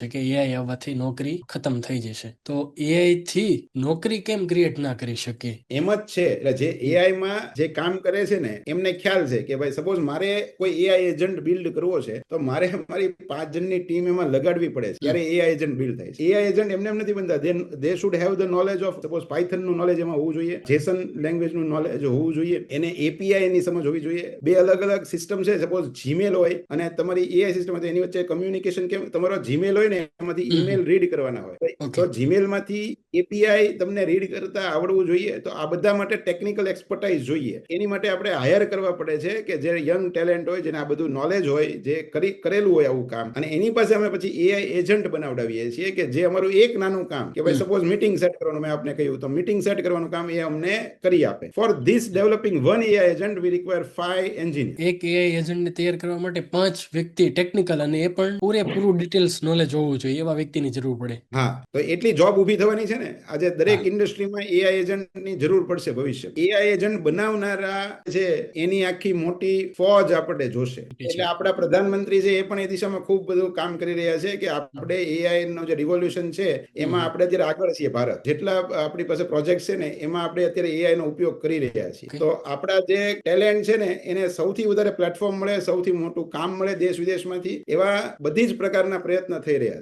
છે કે એઆઈ આવવાથી નોકરી ખતમ થઈ જશે, તો એઆઈ થી નોકરી કેમ ક્રિએટ ના કરી શકે? એમ જ છે. એટલે જે એઆઈ માં જે કામ કરે છે ને એમને ખ્યાલ છે કે ભાઈ સપોઝ મારે કોઈ એઆઈ એજન્ટ બિલ્ડ કરવો છે તો મારે મારી 5 જણની ટીમ એમાં લગાડવી પડે છે ત્યારે એઆઈ એજન્ટ બિલ્ડ થાય છે. એઆઈ એજન્ટ એમને એમ નથી બનતા. They should have the knowledge of suppose Python નું નોલેજ એમાં હોવું જોઈએ, જેસન લેંગ્વેજ નું નોલેજ હોવું જોઈએ, એને એપીઆઈ ની સમજ હોવી જોઈએ. બે અલગ અલગ સિસ્ટમ છે. સપોઝ જીમેલ હોય અને તમારી એઆઈ સિસ્ટમ હોય એની વચ્ચે કમ્યુનિકેશન કેમ, તમારો જીમેલ હોય ને એમાંથી ઈમેલ રીડ કરવાના હોય તો જીમેલ માંથી એપીઆઈ તમને રીડ કરતા આવડવું જોઈએ. તો આ બધા માટે ટેકનિકલ એક્સપર્ટાઇઝ જોઈએ. એની માટે આપણે હાયર કરવા પડે છે કે જે યંગ ટેલેન્ટ હોય, જેને આ બધું નોલેજ હોય, જે કરેલું હોય આવું કામ, અને એની પાસે અમે પછી એઆઈ એજન્ટ બનાવડાવીએ છીએ કે જે અમારું એક નાનું કામ કે ભાઈ સપોઝ મીટિંગ સેટ કરવાનું, મેં આપને કહ્યું તો મીટિંગ સેટ કરવાનું કામ એ અમને કરી આપે. For this developing one AI agent we require 5 engineer. એક એઆઈ એજન્ટને તૈયાર કરવા માટે 5 વ્યક્તિ ટેકનિકલ અને એ પણ પૂરેપૂરું ડિટેલ્સ નોલેજ હોવું જોઈએ એવા વ્યક્તિની જરૂર પડે. હા, તો એટલી જોબ ઊભી થવાની છે ને. આજે દરેક ઇન્ડસ્ટ્રીમાં એઆઈ એજન્ટની જરૂર પડશે ભવિષ્ય. એઆઈ એજન્ટ બનાવનારા છે એની આખી મોટી ફોજ આપણે જોશે. એટલે આપણા પ્રધાનમંત્રી છે એ પણ એ દિશામાં ખૂબ બધું કામ કરી રહ્યા છે કે આપણે એઆઈ નો જે રિવોલ્યુશન છે એમાં આપણે અત્યારે આગળ છીએ. ભારત જેટલા આપણી પાસે પ્રોજેક્ટ છે ને એમાં આપણે અત્યારે એઆઈ નો ઉપયોગ કરી રહ્યા છીએ. તો આપણા જે ટેલેન્ટ છે ને એને સૌથી વધારે પ્લેટફોર્મ મળે, સૌથી મોટું કામ મળે દેશ વિદેશમાંથી, એવા બધી જ પ્રકારના પ્રયત્ન થઈ રહ્યા